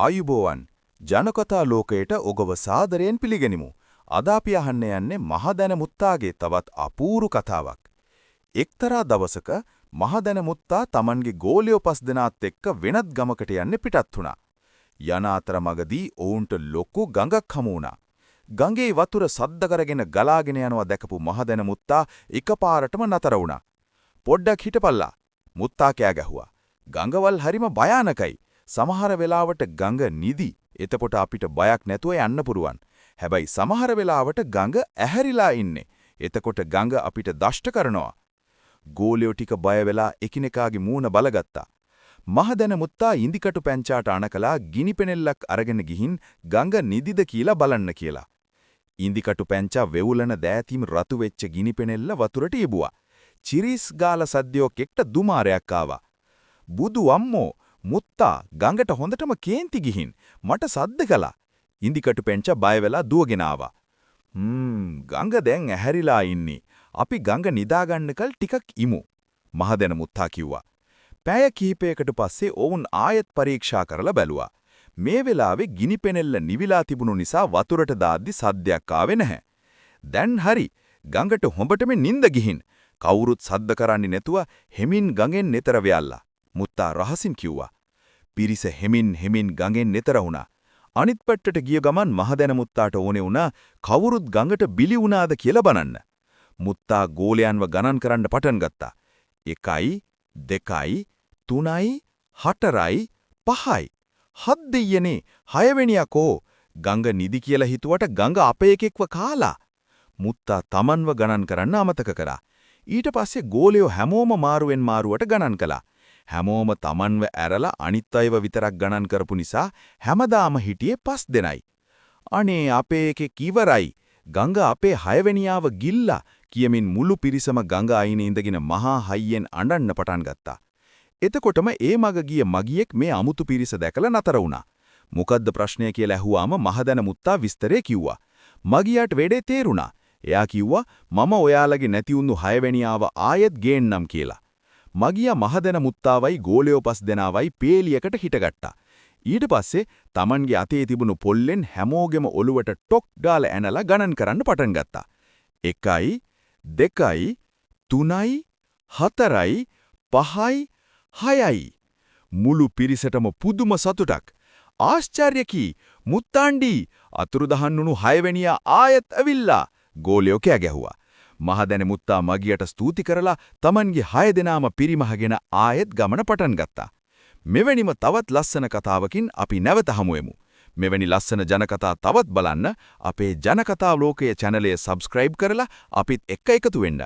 ආයුබෝවන් ජනකතා ලෝකයට ඔගව සාදරයෙන් පිළිගනිමු. අද අපි අහන්න යන්නේ මහදැන මුත්තාගේ තවත් අපූරු කතාවක්. එක්තරා දවසක මහදැන මුත්තා Tamanගේ ගෝලියෝ 5 දෙනාත් එක්ක වෙනත් ගමකට යන්න පිටත් වුණා. යන අතර මගදී ඔවුන්ට ලොකු ගඟක් හමු වුණා. ගඟේ වතුර සද්ද කරගෙන ගලාගෙන යනවා දැකපු මහදැන මුත්තා එකපාරටම නතර වුණා. පොඩ්ඩක් හිටපල්ලා. මුත්තා කෑ ගැහුවා. ගඟවල් හරිම භයානකයි. සමහර වෙලාවට ගඟ නිදි. එතකොට අපිට බයක් නැතුව යන්න පුරුවන්. හැබැයි සමහර වෙලාවට ගඟ ඇහැරිලා ඉන්නේ. එතකොට ගඟ අපිට දෂ්ට කරනවා. ගෝලියෝ ටික බය වෙලා එකිනෙකාගේ මූණ බලගත්තා. මහදැන මුත්තා ඉන්දිකටු පැංචාට අණකලා ගිනිපෙනෙල්ලක් අරගෙන ගිහින් ගඟ නිදිද කියලා බලන්න කියලා. ඉන්දිකටු පැංචා වෙවුලන දෑතිම් රතු වෙච්ච ගිනිපෙනෙල්ල වතුරට ඉබුවා. චිරිස් ගාලා සද්දයක් එක්ක දුමාරයක් ආවා. බුදු අම්මෝ මුත්තා ගඟට හොඳටම කේන්ති ගිහින් මට සද්ද කළා. ඉන්දිකටු පැංචා බය වෙලා දුවගෙන ආවා. ගඟ දැන් ඇහැරිලා ඉන්නේ. අපි ගඟ නිදාගන්නකල් ටිකක් ඉමු. මහදැන මුත්තා කිව්වා. පැය කිහිපයකට පස්සේ ඔවුන් ආයෙත් පරීක්ෂා කරලා බැලුවා. මේ වෙලාවේ ගිනිපෙනෙල්ල නිවිලා තිබුණු නිසා වතුරට දාද්දි සද්දයක් ආවේ නැහැ. දැන් හරි. ගඟට හොඹටම නිින්ද ගිහින් කවුරුත් සද්ද කරන්නේ නැතුව හෙමින් ගඟෙන් නතර වෙයල්ලා. මුත්තා රහසින් කිව්වා. පිරිස හෙමින් ගඟෙන් නතර වුණා. අනිත් පැත්තට ගිය ගමන් මහදැන මුත්තාට ඕනේ වුණා කවුරුත් ගඟට බිලි වුණාද කියලා බලන්න. මුත්තා ගෝලයන්ව ගණන් කරන්න පටන් ගත්තා. 1යි 2යි 3යි 4යි 5යි 7 දෙයියනේ 6 වෙනියා කෝ ගඟ නිදි කියලා හිතුවට ගඟ අපේ එකෙක්ව කාලා. මුත්තා Tamanව ගණන් කරන්න අමතක කරා. ඊට පස්සේ ගෝලයෝ හැමෝම මාරුවෙන් මාරුවට ගණන් කළා. හැමෝම Tamanව ඇරලා අනිත් අයව විතරක් ගණන් කරපු නිසා හැමදාම හිටියේ 5 දෙනයි. අනේ අපේ එකෙක් ඉවරයි. ගඟ අපේ 6 වෙනියාව ගිල්ලා කියමින් මුළු පිරිසම ගඟ අයිනේ ඉඳගෙන මහා හයියෙන් අඬන්න පටන් ගත්තා. එතකොටම ඒ මග ගිය මගියෙක් මේ අමුතු පිරිස දැකලා නතර වුණා. මොකද්ද ප්‍රශ්නය කියලා ඇහුවාම මහදැන මුත්තා විස්තරේ කිව්වා. මගියාට වෙඩේ තේරුණා. එයා කිව්වා මම ඔයාලගේ නැති වුණු 6 වෙනියාව ආයෙත් ගේන්නම් කියලා. මගියා මහදැන මුත්තාවයි ගෝලයෝ 5 දෙනාවයි පේලියකට හිටගත්තා. ඊට පස්සේ Tamanගේ අතේ තිබුණු පොල්ලෙන් හැමෝගෙම ඔළුවට ටොක් ගාලා ඇනලා ගණන් කරන්න පටන් ගත්තා. 1යි 2යි 3යි 4යි 5යි 6යි මුළු පිරිසටම පුදුම සතුටක්. ආශ්චර්යකී මුත්තාණ්ඩි අතුරුදහන් වුණු 6 වෙනියා ආයෙත් ඇවිල්ලා ගෝලයෝ කෑ ගැහුවා. මහදැන මුත්තා මගියට ස්තුති කරලා Tamanගේ 6 දෙනාම පිරිමහගෙන ආයෙත් ගමන පටන් ගත්තා. මෙවැනිම තවත් ලස්සන කතාවකින් අපි නැවත හමුවෙමු. මෙවැනි ලස්සන ජනකතා තවත් බලන්න අපේ ජනකතා ලෝකයේ channel එක subscribe කරලා අපිත් එක්ක එකතු වෙන්න.